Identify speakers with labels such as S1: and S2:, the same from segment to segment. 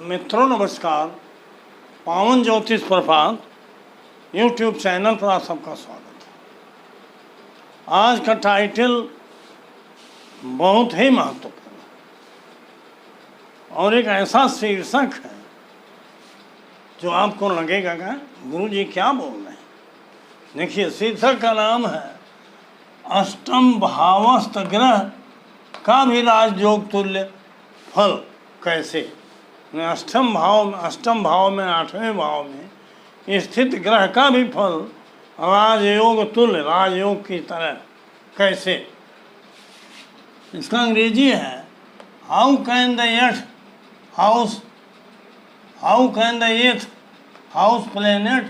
S1: मित्रों नमस्कार। पावन ज्योतिष प्रभात यूट्यूब चैनल पर आप सबका स्वागत है। आज का टाइटल बहुत ही महत्वपूर्ण और एक ऐसा शीर्षक है जो आपको लगेगा कि गुरुजी क्या बोल रहे हैं। देखिए, शीर्षक का नाम है अष्टम भावस्थ ग्रह का भी राजयोग तुल्य फल कैसे। अष्टम भाव में 8वें भाव में स्थित ग्रह का भी फल राजयोग तुल्य, राजयोग की तरह कैसे। इसका अंग्रेजी है how can the eighth house planet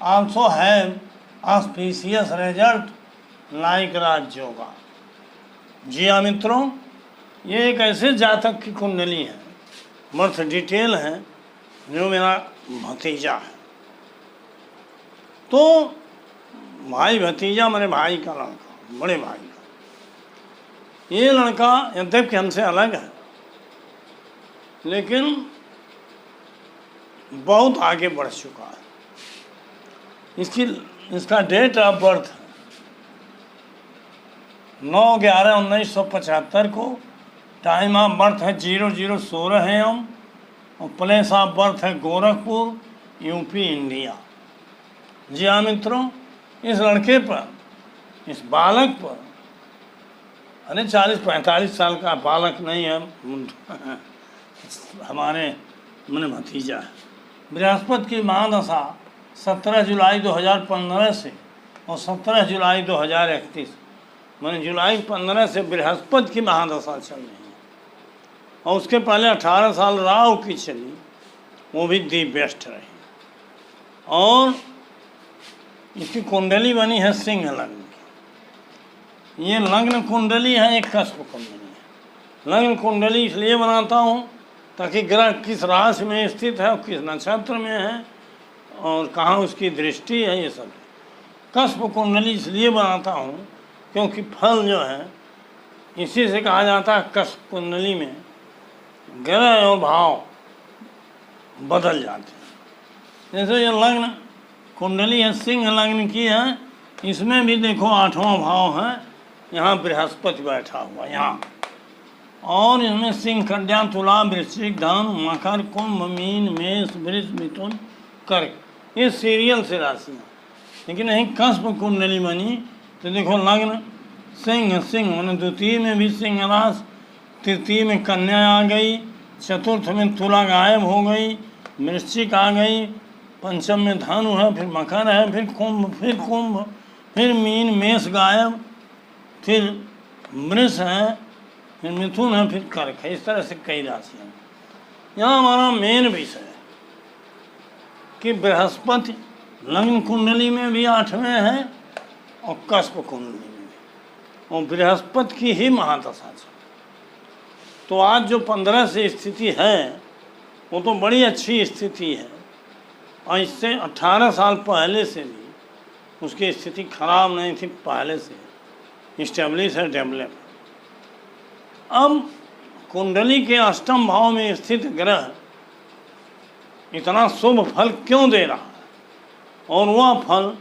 S1: also have auspicious result like Rajyoga. जी हाँ मित्रों, ये एक ऐसे जातक की कुंडली है, बर्थ डिटेल है, जो मेरा भतीजा है। तो भाई भतीजा मेरे भाई का लड़का, बड़े भाई का। ये लड़का यद्यपि हमसे अलग है, लेकिन बहुत आगे बढ़ चुका है। इसका डेट ऑफ बर्थ 9/11/1975 को। टाइम ऑफ बर्थ है 0016 AM और प्लेस ऑफ बर्थ है गोरखपुर, यूपी, इंडिया। जी हाँ मित्रों, इस लड़के पर, इस बालक पर, अरे 40-45 साल का बालक नहीं है, हमारे मैंने भतीजा है। बृहस्पति की महादशा 17 जुलाई 2015 से और 17 जुलाई 2031, मैंने जुलाई 15 से बृहस्पति की महादशा चल रही है। और उसके पहले 18 साल राहु की चली, वो भी दी बेस्ट रही। और इसकी कुंडली बनी है सिंह लग्न की। ये लग्न कुंडली है, एक कस्प कुंडली है। लग्न कुंडली इसलिए बनाता हूँ ताकि ग्रह किस राशि में स्थित है और किस नक्षत्र में है और कहाँ उसकी दृष्टि है, ये सब। कस्प कुंडली इसलिए बनाता हूँ क्योंकि फल जो है इसी से कहा जाता है। कस्प कुंडली में ग्रह और भाव बदल जाते हैं। जैसे ये लग्न कुंडली है, सिंह लग्न की है, इसमें भी देखो 8वां भाव है, यहाँ बृहस्पति बैठा हुआ यहाँ। और इसमें सिंह, कन्या, तुला, वृश्चिक, धन, मकर, कुंभ, मीन, मेष, वृष, मिथुन, कर्क, ये सीरियल से राशियाँ। लेकिन यही कस्प कुंडली बनी तो देखो लग्न सिंह मैंने द्वितीय में भी सिंह राशि, तृतीय में कन्या आ गई, चतुर्थ में तुला गायब हो गई, वृश्चिक आ गई, पंचम में धनु है, फिर मकर है, फिर कुंभ, फिर मीन, मेष गायब, फिर वृष है, फिर मिथुन है, फिर कर्क है। इस तरह से कई राशियाँ। यहाँ हमारा मेन विषय है कि बृहस्पति लग्न कुंडली में भी 8वें है और कस्प कुंडली में भी, और बृहस्पति की ही महादशा है। तो आज जो 15 से स्थिति है वो तो बड़ी अच्छी स्थिति है, और इससे 18 साल पहले से भी उसकी स्थिति खराब नहीं थी, पहले से इस्टेब्लिश है, डेवलप। अब कुंडली के अष्टम भाव में स्थित ग्रह इतना शुभ फल क्यों दे रहा है, और वह फल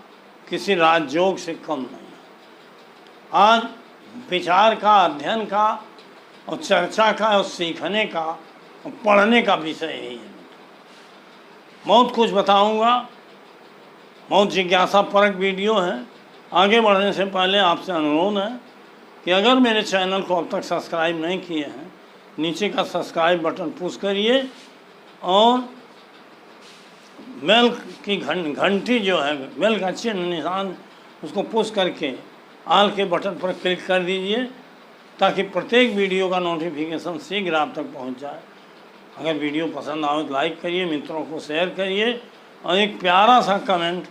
S1: किसी राजयोग से कम नहीं है। आज विचार का, अध्ययन का और चर्चा का और सीखने का और पढ़ने का विषय यही है। बहुत कुछ बताऊंगा, बहुत जिज्ञासापरक वीडियो है। आगे बढ़ने से पहले आपसे अनुरोध है कि अगर मेरे चैनल को अब तक सब्सक्राइब नहीं किए हैं, नीचे का सब्सक्राइब बटन पुश करिए और बेल की घंटी जो है, बेल का चिन्ह निशान, उसको पुश करके आल के बटन पर क्लिक कर दीजिए ताकि प्रत्येक वीडियो का नोटिफिकेशन शीघ्र आप तक पहुंच जाए। अगर वीडियो पसंद आए तो लाइक करिए, मित्रों को शेयर करिए, और एक प्यारा सा कमेंट।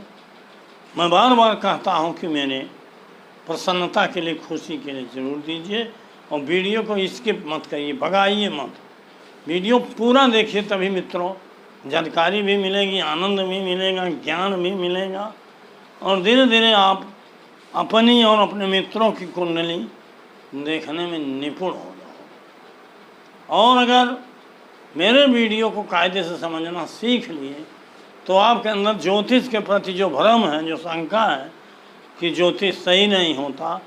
S1: मैं बार बार कहता हूं कि मैंने प्रसन्नता के लिए, खुशी के लिए ज़रूर दीजिए, और वीडियो को स्किप मत करिए, भगाइए मत। वीडियो पूरा देखिए, तभी मित्रों जानकारी भी मिलेगी, आनंद भी मिलेगा, ज्ञान भी मिलेगा, और धीरे धीरे आप अपनी और अपने मित्रों की कुंडली देखने में निपुण हो जाओ। और अगर मेरे वीडियो को कायदे से समझना सीख लिए तो आपके अंदर ज्योतिष के प्रति जो भ्रम है, जो शंका है कि ज्योतिष सही नहीं होता,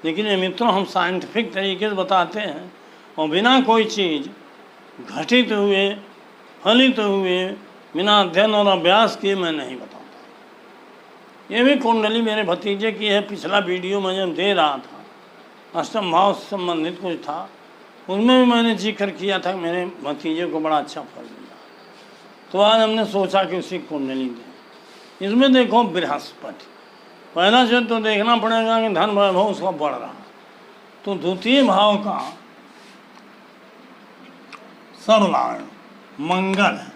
S1: लेकिन ये मित्रों हम साइंटिफिक तरीके से बताते हैं और बिना कोई चीज़ घटित हुए, फलित हुए, बिना अध्ययन और अभ्यास किए मैं नहीं बताता। ये भी कुंडली मेरे भतीजे की है। पिछला वीडियो मैं जब दे रहा था, अष्टम भाव से संबंधित कुछ था, उनमें भी मैंने जिक्र किया था कि मेरे भतीजे को बड़ा अच्छा फल मिला। तो आज हमने सोचा कि उसी कुंडली दें। इसमें देखो बृहस्पति, पहला से तो देखना पड़ेगा कि धन वैभव उसका बढ़ रहा, तो द्वितीय भाव का सर्वलाभ मंगल है।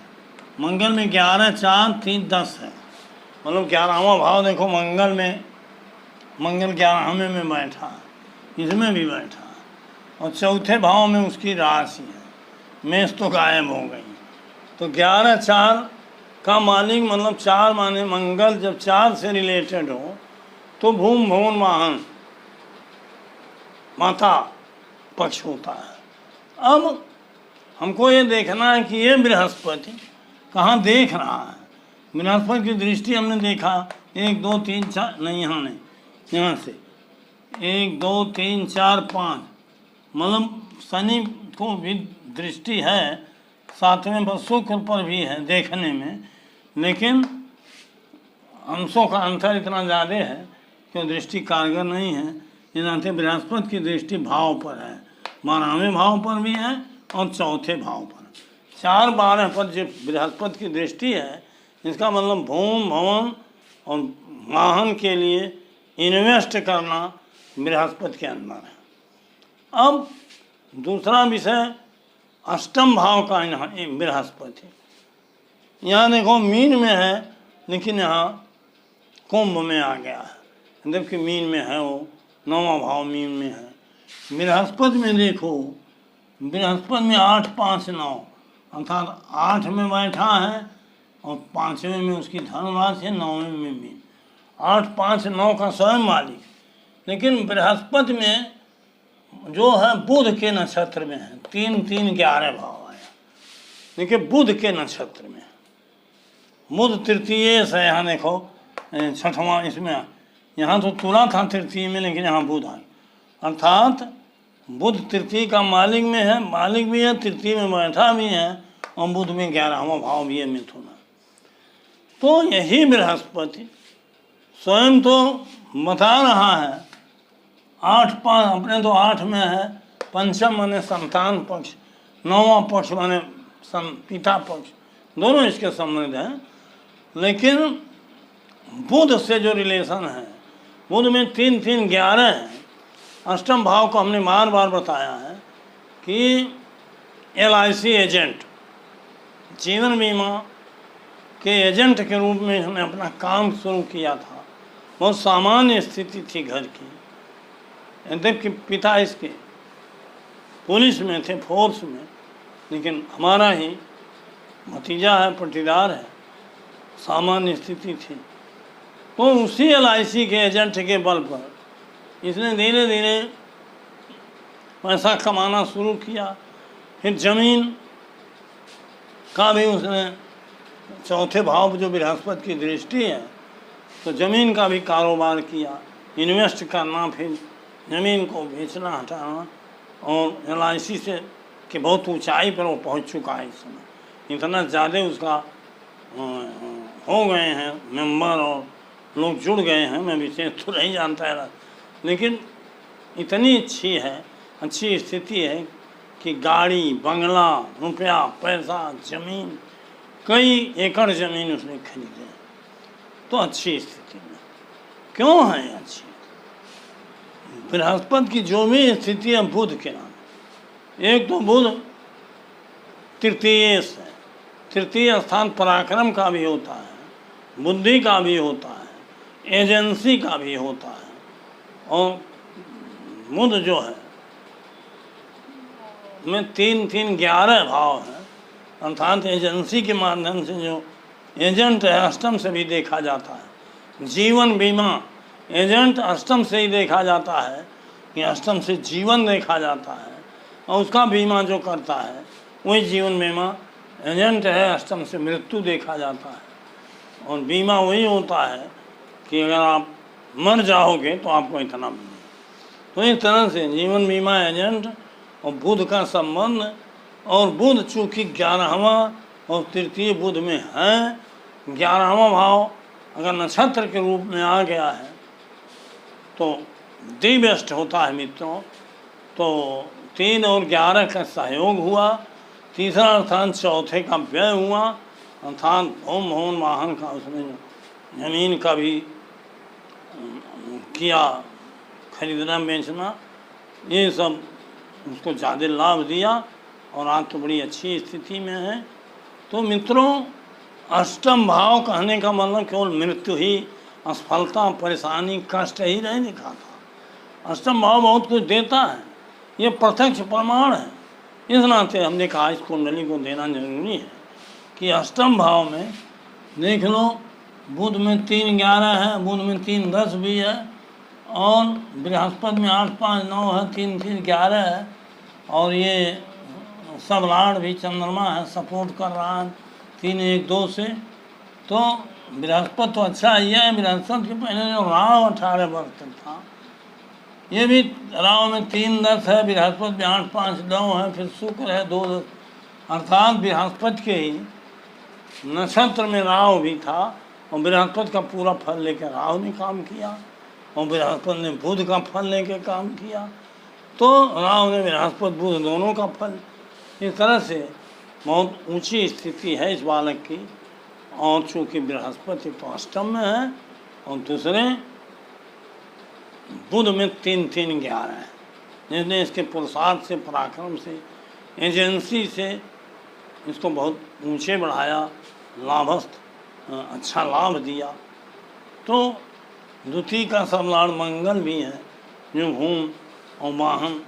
S1: मंगल में 11, 4, 3, 10 है, मतलब 11वां भाव देखो मंगल में, मंगल 11वें में बैठा है, इसमें भी बैठा है, और चौथे भाव में उसकी राशि है। मेष तो गायब हो गई। तो 11, 4 का मालिक, मतलब 4 माने मंगल जब 4 से रिलेटेड हो तो भूम भवन वाहन माता पक्ष होता है। अब हमको ये देखना है कि ये बृहस्पति कहाँ देख रहा है। बृहस्पति की दृष्टि हमने देखा 1, 2, 3, 4, नहीं यहाँ नहीं, यहाँ से 1, 2, 3, 4, 5, मतलब शनि को भी दृष्टि है, 7वें पर शुक्र पर भी है देखने में, लेकिन अंशों का अंतर इतना ज़्यादा है कि दृष्टि कारगर नहीं है। इस नाते बृहस्पति की दृष्टि भाव पर है, 12वें भाव पर भी है और चौथे भाव पर। 4, 12 पर जो बृहस्पति की दृष्टि है, इसका मतलब भूम भवन और वाहन के लिए इन्वेस्ट करना बृहस्पति के अंदर है। अब दूसरा विषय अष्टम भाव का बृहस्पति, यहाँ देखो मीन में है, लेकिन यहाँ कुंभ में आ गया है, जबकि मीन में है, वो 9वां भाव मीन में है। बृहस्पति में देखो, बृहस्पति में 8, 5, 9, अर्थात 8 में बैठा है और 5वें में उसकी धनराशि है, 9वें में मीन। 8, 5, 9 का स्वयं मालिक, लेकिन बृहस्पति में जो है बुध के नक्षत्र में है। 3, 3, 11 भाव आया, देखिए बुध के नक्षत्र में, बुध तृतीय से, यहाँ देखो 6वां इसमें, यहाँ तो तुला था तृतीय में, लेकिन यहाँ बुध आए, अर्थात बुध तृतीय का मालिक में है, मालिक भी है, तृतीय में बैठा भी है, और बुध में 11वां भाव भी है, मिथुन। तो यही बृहस्पति स्वयं तो बता रहा है 8, 5, अपने तो 8 में है, पंचम माने संतान पक्ष, 9वां पक्ष माने पिता पक्ष, दोनों इसके संबंध हैं। लेकिन बुध से जो रिलेशन है, बुध में 3, 3, 11 है। अष्टम भाव को हमने बार बार बताया है कि LIC एजेंट, जीवन बीमा के एजेंट के रूप में हमने अपना काम शुरू किया था। बहुत सामान्य स्थिति थी घर की, यद्यपि पिता इसके पुलिस में थे, फोर्स में, लेकिन हमारा ही भतीजा है, पटीदार है, सामान्य स्थिति थी। तो उसी LIC के एजेंट के बल पर इसने धीरे धीरे पैसा कमाना शुरू किया। फिर जमीन का भी उसने, चौथे भाव जो बृहस्पति की दृष्टि है, तो ज़मीन का भी कारोबार किया, इन्वेस्ट करना, फिर ज़मीन को बेचना, हटाना, और LIC से कि बहुत ऊंचाई पर वो पहुंच चुका है इस समय। इतना ज़्यादा उसका हो गए हैं मेंबर और लोग जुड़ गए हैं, मैं विशेष तो नहीं जानता है, लेकिन इतनी अच्छी स्थिति है कि गाड़ी, बंगला, रुपया, पैसा, ज़मीन, कई एकड़ ज़मीन उसने खरीदे। तो अच्छी स्थिति में क्यों है अच्छी? बृहस्पति की जो भी स्थिति है बुध के नाम, एक तो बुध तृतीय से, तृतीय स्थान पराक्रम का भी होता है, बुद्धि का भी होता है, एजेंसी का भी होता है, और बुध जो है में 3, 3, 11 भाव है, अर्थात एजेंसी के माध्यम से जो एजेंट है, अष्टम से भी देखा जाता है। जीवन बीमा एजेंट अष्टम से ही देखा जाता है कि अष्टम से जीवन देखा जाता है, और उसका बीमा जो करता है वही जीवन बीमा एजेंट है। अष्टम से मृत्यु देखा जाता है और बीमा वही होता है कि अगर आप मर जाओगे तो आपको इतना मिले। तो इस तरह से जीवन बीमा एजेंट और बुध का संबंध, और बुध चूँकि 11वां और तृतीय बुध में है, 11वां भाव अगर नक्षत्र के रूप में आ गया है तो दिव्यष्ट होता है मित्रों। तो 3 और 11 का सहयोग हुआ, तीसरा अर्थात चौथे का व्यय हुआ, अर्थात भूम भवन वाहन का उसने जमीन का भी किया, खरीदना बेचना, ये सब उसको ज़्यादा लाभ दिया और आज तो बड़ी अच्छी स्थिति में है। तो मित्रों, अष्टम भाव कहने का मतलब केवल मृत्यु ही, असफलता, परेशानी, कष्ट ही नहीं दिखाता। अष्टम भाव बहुत कुछ देता है, ये प्रत्यक्ष प्रमाण है। इस नाते हमने कहा इस कुंडली को देना जरूरी है कि अष्टम भाव में देख लो, बुध में 3 11 है, बुध में 3 10 भी है, और बृहस्पति में 8 5 9 है, 3 3 11 है, और ये सब लाड भी चंद्रमा है, सपोर्ट कर रहा है 3 1 2 से। तो बृहस्पति तो अच्छा ही है। बृहस्पति के पहले जो राव 18 वर्ष तक था, ये भी राव में 3 10 है, बृहस्पति में 8 5 9 है, फिर शुक्र है 2 10, अर्थात बृहस्पति के ही नक्षत्र में राव भी था और बृहस्पति का पूरा फल लेकर राव ने काम किया और बृहस्पति ने बुध का फल लेकर काम किया। तो राव ने बृहस्पति बुध दोनों का फल, इस तरह से बहुत ऊंची स्थिति है इस बालक की। और चूँकि बृहस्पति तो अष्टम में है और दूसरे बुध में 3 3 11 है, जिसने इसके पुरुषार्थ से, पराक्रम से, एजेंसी से इसको बहुत ऊंचे बढ़ाया, लाभस्थ, अच्छा लाभ दिया। तो द्वितीय का सबलाड़ मंगल भी है, जो भूम और वाहन,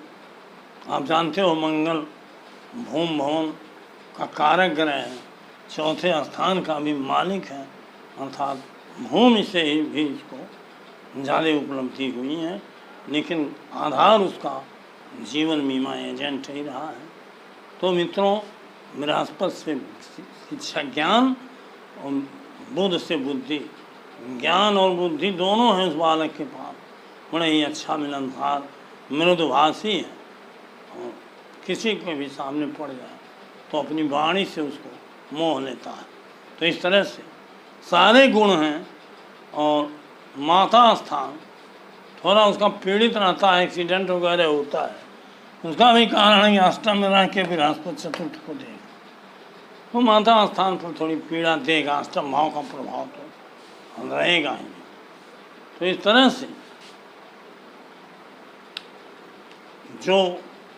S1: आप जानते हो मंगल भूम भवन का कारक ग्रह है, चौथे स्थान का भी मालिक है, अर्थात भूमि से ही भी इसको ज़्यादा उपलब्धि हुई है, लेकिन आधार उसका जीवन बीमा एजेंट ही रहा है। तो मित्रों, बृहस्पति से शिक्षा ज्ञान और बुध से बुद्धि, ज्ञान और बुद्धि दोनों हैं उस बालक के पास, बड़े ही अच्छा मिलनसार, मृदुभाषी है, और किसी के भी सामने पड़ जाए तो अपनी वाणी से उसको मोह लेता है। तो इस तरह से सारे गुण हैं। और माता स्थान थोड़ा उसका पीड़ित रहता है, एक्सीडेंट वगैरह होता है, उसका भी कारण है कि अष्टम में रह के बृहस्पति चतुर्थ को देगा, तो माता स्थान पर थोड़ी पीड़ा देगा, अष्टम भाव का प्रभाव तो रहेगा ही। तो इस तरह से जो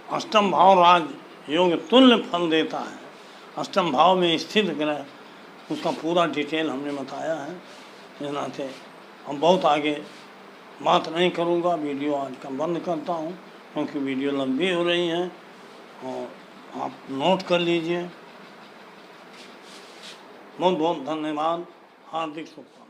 S1: अष्टम भाव राज योग तुल्य फल देता है, अष्टम भाव में स्थित ग्रह, उसका पूरा डिटेल हमने बताया है। इस नाते हम बहुत आगे बात नहीं करूँगा, वीडियो आज का बंद करता हूँ क्योंकि वीडियो लंबी हो रही है और आप नोट कर लीजिए। बहुत बहुत धन्यवाद, हार्दिक शुभकामनाएं।